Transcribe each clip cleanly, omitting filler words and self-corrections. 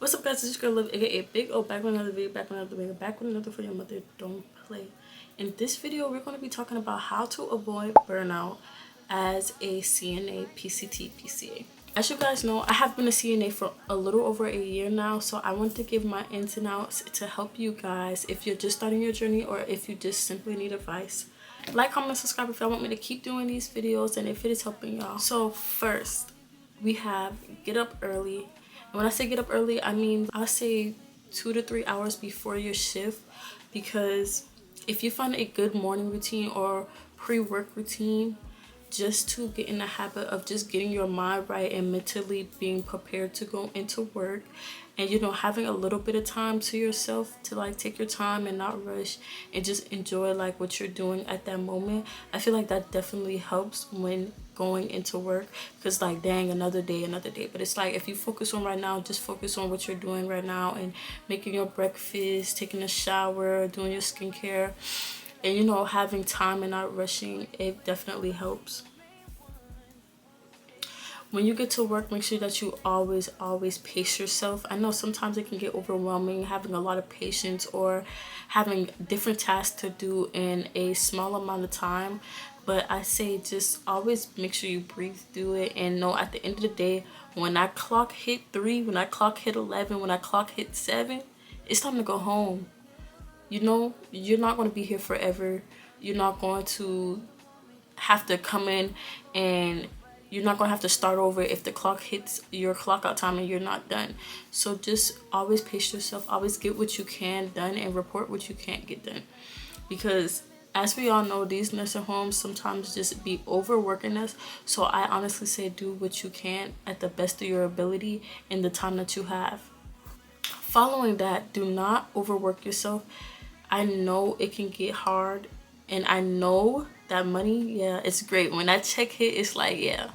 What's up, guys? It's your girl Liv, aka Big O, back with another video, back with another For Your Mother Don't Play. In this video, we're going to be talking about how to avoid burnout as a CNA, PCT, PCA. As you guys know, I have been a CNA for a little over a year now, so I want to give my ins and outs to help you guys if you're just starting your journey or if you just simply need advice. Like, comment, subscribe if y'all want me to keep doing these videos and if it is helping y'all. So first, we have get up early. When I say get up early, I mean, I'll say 2 to 3 hours before your shift, because if you find a good morning routine or pre-work routine, just to get in the habit of just getting your mind right and mentally being prepared to go into work, and having a little bit of time to yourself to like take your time and not rush and just enjoy like what you're doing at that moment. I feel like that definitely helps when going into work, because like, dang, another day. But it's like, if you focus on right now, just focus on what you're doing right now and making your breakfast, taking a shower, doing your skincare, and having time and not rushing. It definitely helps. When you get to work, make sure that you always pace yourself. I know sometimes it can get overwhelming having a lot of patience or having different tasks to do in a small amount of time, but I say just always make sure you breathe through it and know at the end of the day, when that clock hit 3, when that clock hit 11, when that clock hit 7, it's time to go home. You're not going to be here forever. You're not going to have to come in, and you're not going to have to start over if the clock hits your clock out time and you're not done. So just always pace yourself, always get what you can done and report what you can't get done, because as we all know, these nursing homes sometimes just be overworking us. So I honestly say do what you can at the best of your ability in the time that you have. Following that, do not overwork yourself. I know it can get hard, and I know that money, yeah, it's great. When that check hit, it's like, yeah,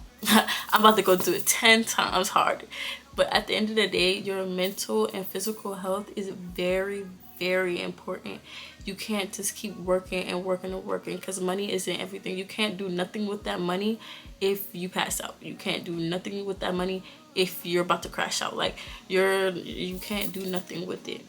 I'm about to go do it 10 times harder. But at the end of the day, your mental and physical health is very, very important. You can't just keep working and working, because money isn't everything. You can't do nothing with that money if you pass out. You can't do nothing with that money if you're about to crash out. Like, you can't do nothing with it.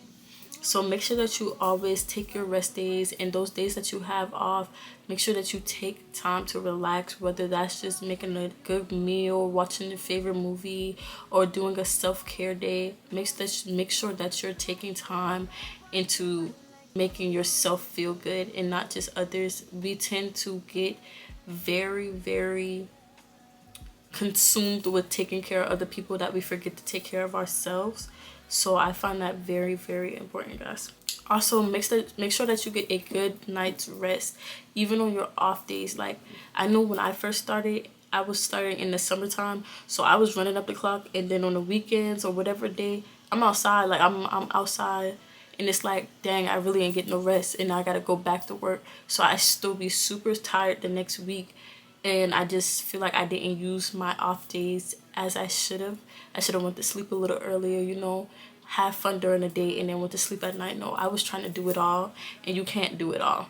So make sure that you always take your rest days, and those days that you have off, make sure that you take time to relax, whether that's just making a good meal, watching your favorite movie, or doing a self-care day. Make sure that you're taking time into making yourself feel good and not just others. We tend to get very, very consumed with taking care of other people that we forget to take care of ourselves. So I find that very, very important, guys. Also, make sure that you get a good night's rest, even on your off days. Like, I know when I first started, I was starting in the summertime, so I was running up the clock, and then on the weekends or whatever day, I'm outside. Like, I'm outside, and it's like, dang, I really ain't getting no rest, and I gotta go back to work. So I still be super tired the next week, and I just feel like I didn't use my off days as I should have. I should have went to sleep a little earlier, have fun during the day, and then went to sleep at night. No, I was trying to do it all, and you can't do it all.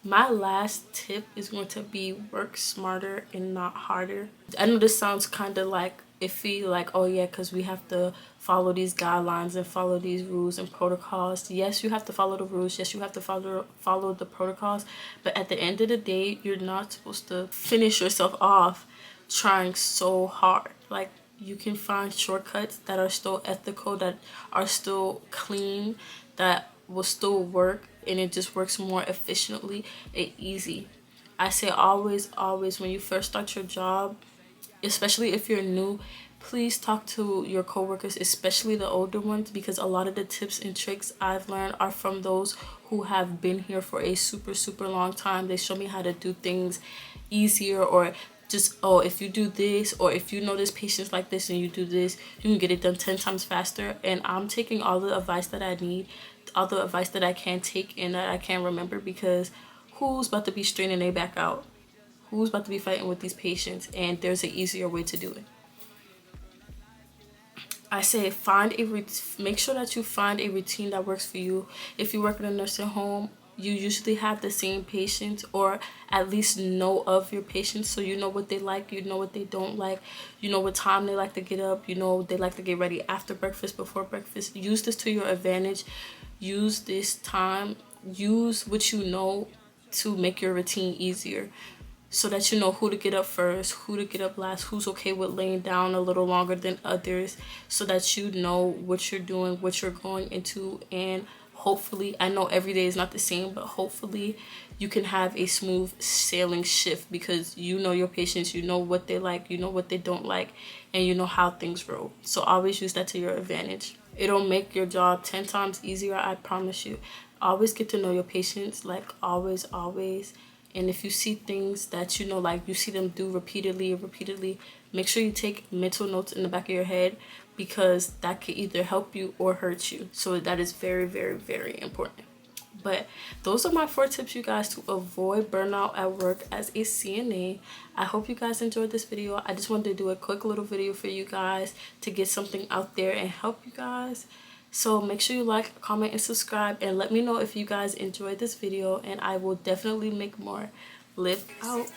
My last tip is going to be work smarter and not harder. I know this sounds kind of like iffy, like, oh yeah, because we have to follow these guidelines and follow these rules and protocols. Yes, you have to follow the rules. Yes, you have to follow the protocols. But at the end of the day, you're not supposed to finish yourself off trying so hard. Like, you can find shortcuts that are still ethical, that are still clean, that will still work, and it just works more efficiently and easy. I say always, when you first start your job, especially if you're new, please talk to your coworkers, especially the older ones, because a lot of the tips and tricks I've learned are from those who have been here for a super, super long time. They show me how to do things easier, or just, oh, if you do this, or if you know this patient's like this and you do this, you can get it done 10 times faster. And I'm taking all the advice that I need, all the advice that I can take and that I can remember, because who's about to be straining their back out? Who's about to be fighting with these patients? And there's an easier way to do it. I say make sure that you find a routine that works for you. If you work in a nursing home, you usually have the same patients, or at least know of your patients, so you know what they like, you know what they don't like, you know what time they like to get up, you know they like to get ready after breakfast, before breakfast. Use this to your advantage. Use this time, use what you know to make your routine easier, so that you know who to get up first, who to get up last, who's okay with laying down a little longer than others, so that you know what you're doing, what you're going into. And hopefully, I know every day is not the same, but hopefully you can have a smooth sailing shift, because you know your patients, you know what they like, you know what they don't like, and you know how things roll. So always use that to your advantage. It'll make your job 10 times easier, I promise you. Always get to know your patients, like always, always. And if you see things that you know, like you see them do repeatedly and repeatedly, make sure you take mental notes in the back of your head, because that could either help you or hurt you. So that is very, very, very important. But those are my 4 tips, you guys, to avoid burnout at work as a CNA. I hope you guys enjoyed this video. I just wanted to do a quick little video for you guys to get something out there and help you guys. So make sure you like, comment, and subscribe, and let me know if you guys enjoyed this video, and I will definitely make more. Live out.